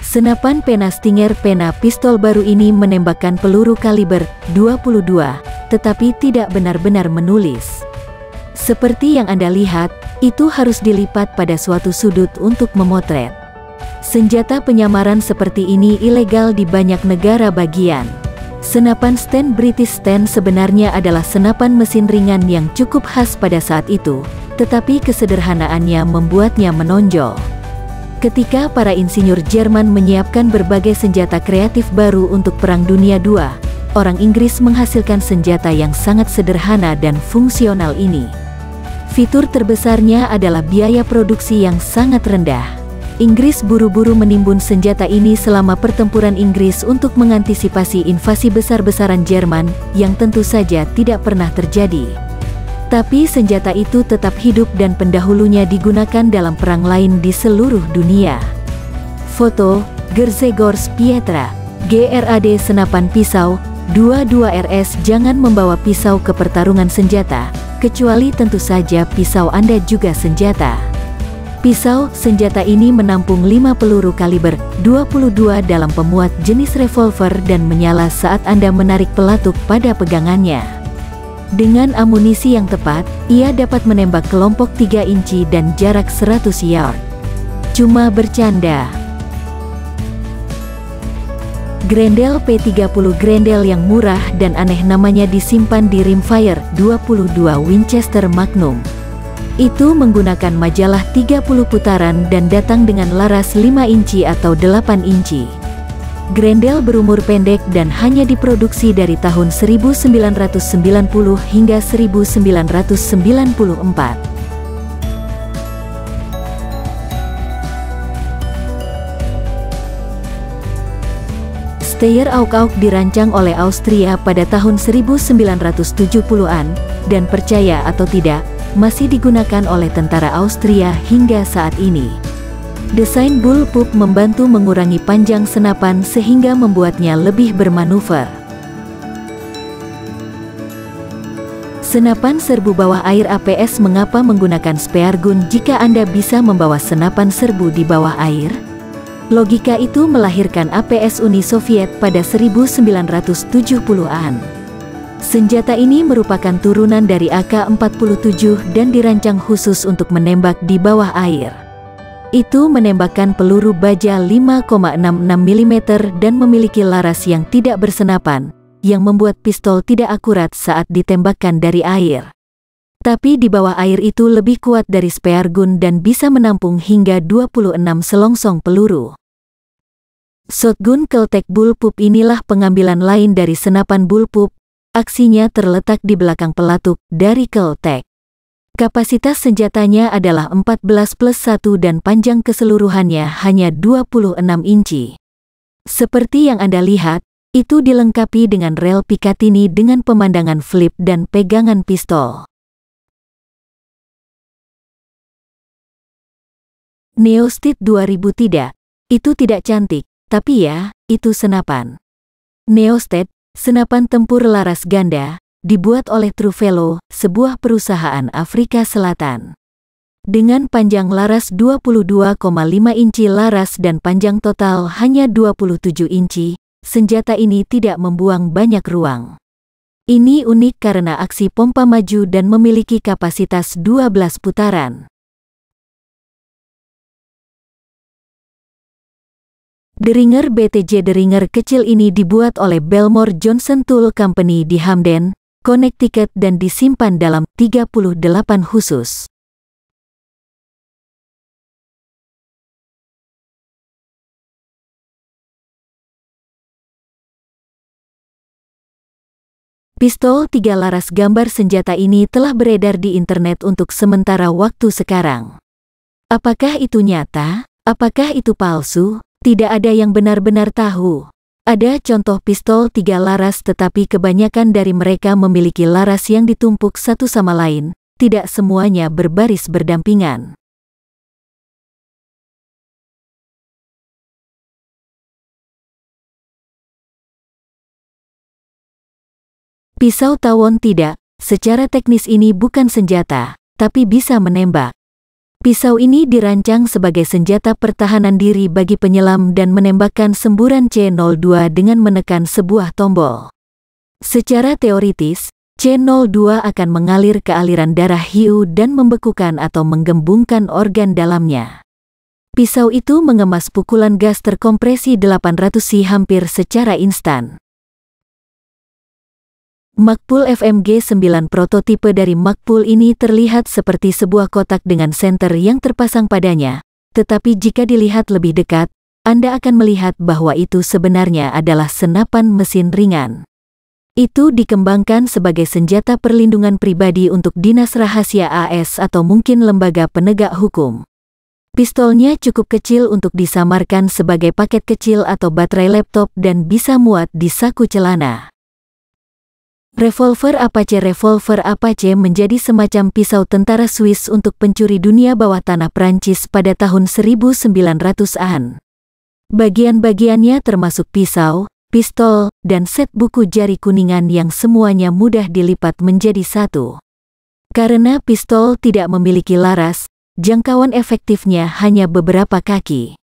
Senapan pena Stinger pena pistol baru ini menembakkan peluru kaliber 22, tetapi tidak benar-benar menulis. Seperti yang Anda lihat, itu harus dilipat pada suatu sudut untuk memotret. Senjata penyamaran seperti ini ilegal di banyak negara bagian. Senapan Sten British Sten sebenarnya adalah senapan mesin ringan yang cukup khas pada saat itu, tetapi kesederhanaannya membuatnya menonjol. Ketika para insinyur Jerman menyiapkan berbagai senjata kreatif baru untuk Perang Dunia II, orang Inggris menghasilkan senjata yang sangat sederhana dan fungsional ini. Fitur terbesarnya adalah biaya produksi yang sangat rendah. Inggris buru-buru menimbun senjata ini selama pertempuran Inggris untuk mengantisipasi invasi besar-besaran Jerman, yang tentu saja tidak pernah terjadi. Tapi senjata itu tetap hidup dan pendahulunya digunakan dalam perang lain di seluruh dunia. Foto, Grzegorz Pietra, GRAD Senapan Pisau, 22 RS. Jangan membawa pisau ke pertarungan senjata, kecuali tentu saja pisau Anda juga senjata. Pisau, senjata ini menampung 5 peluru kaliber 22 dalam pemuat jenis revolver dan menyala saat Anda menarik pelatuk pada pegangannya. Dengan amunisi yang tepat, ia dapat menembak kelompok 3 inci dan jarak 100 yard. Cuma bercanda. Grendel P30 Grendel yang murah dan aneh namanya disimpan di Rimfire 22 Winchester Magnum. Itu menggunakan majalah 30 putaran dan datang dengan laras 5 inci atau 8 inci. Grendel berumur pendek dan hanya diproduksi dari tahun 1990 hingga 1994. Steyr Auk-Auk dirancang oleh Austria pada tahun 1970-an, dan percaya atau tidak, masih digunakan oleh tentara Austria hingga saat ini. Desain bullpup membantu mengurangi panjang senapan sehingga membuatnya lebih bermanuver. Senapan serbu bawah air APS. Mengapa menggunakan spear gun jika Anda bisa membawa senapan serbu di bawah air? Logika itu melahirkan APS Uni Soviet pada 1970-an. Senjata ini merupakan turunan dari AK-47 dan dirancang khusus untuk menembak di bawah air. Itu menembakkan peluru baja 5,66 mm dan memiliki laras yang tidak bersenapan, yang membuat pistol tidak akurat saat ditembakkan dari air. Tapi di bawah air itu lebih kuat dari spear gun dan bisa menampung hingga 26 selongsong peluru. Shotgun Keltec bullpup inilah pengambilan lain dari senapan bullpup. Aksinya terletak di belakang pelatuk dari Keltec. Kapasitas senjatanya adalah 14+1 dan panjang keseluruhannya hanya 26 inci. Seperti yang Anda lihat, itu dilengkapi dengan rel Picatinny dengan pemandangan flip dan pegangan pistol. Neostit 2000 tidak. Itu tidak cantik, tapi ya, itu senapan. Neostit, senapan tempur laras ganda, dibuat oleh Truvelo, sebuah perusahaan Afrika Selatan. Dengan panjang laras 22,5 inci laras dan panjang total hanya 27 inci, senjata ini tidak membuang banyak ruang. Ini unik karena aksi pompa maju dan memiliki kapasitas 12 putaran. Derringer BTJ Derringer kecil ini dibuat oleh Belmore Johnson Tool Company di Hamden, Connecticut dan disimpan dalam 38 khusus. Pistol 3 laras. Gambar senjata ini telah beredar di internet untuk sementara waktu sekarang. Apakah itu nyata? Apakah itu palsu? Tidak ada yang benar-benar tahu. Ada contoh pistol 3 laras tetapi kebanyakan dari mereka memiliki laras yang ditumpuk satu sama lain, tidak semuanya berbaris berdampingan. Pisau tawon tidak, secara teknis ini bukan senjata, tapi bisa menembak. Pisau ini dirancang sebagai senjata pertahanan diri bagi penyelam dan menembakkan semburan C02 dengan menekan sebuah tombol. Secara teoritis, C02 akan mengalir ke aliran darah hiu dan membekukan atau menggembungkan organ dalamnya. Pisau itu mengemas pukulan gas terkompresi 800 C hampir secara instan. Magpul FMG-9 prototipe dari Magpul ini terlihat seperti sebuah kotak dengan senter yang terpasang padanya, tetapi jika dilihat lebih dekat, Anda akan melihat bahwa itu sebenarnya adalah senapan mesin ringan. Itu dikembangkan sebagai senjata perlindungan pribadi untuk Dinas Rahasia AS atau mungkin lembaga penegak hukum. Pistolnya cukup kecil untuk disamarkan sebagai paket kecil atau baterai laptop dan bisa muat di saku celana. Revolver Apache menjadi semacam pisau tentara Swiss untuk pencuri dunia bawah tanah Prancis pada tahun 1900-an. Bagian-bagiannya termasuk pisau, pistol, dan set buku jari kuningan yang semuanya mudah dilipat menjadi satu. Karena pistol tidak memiliki laras, jangkauan efektifnya hanya beberapa kaki.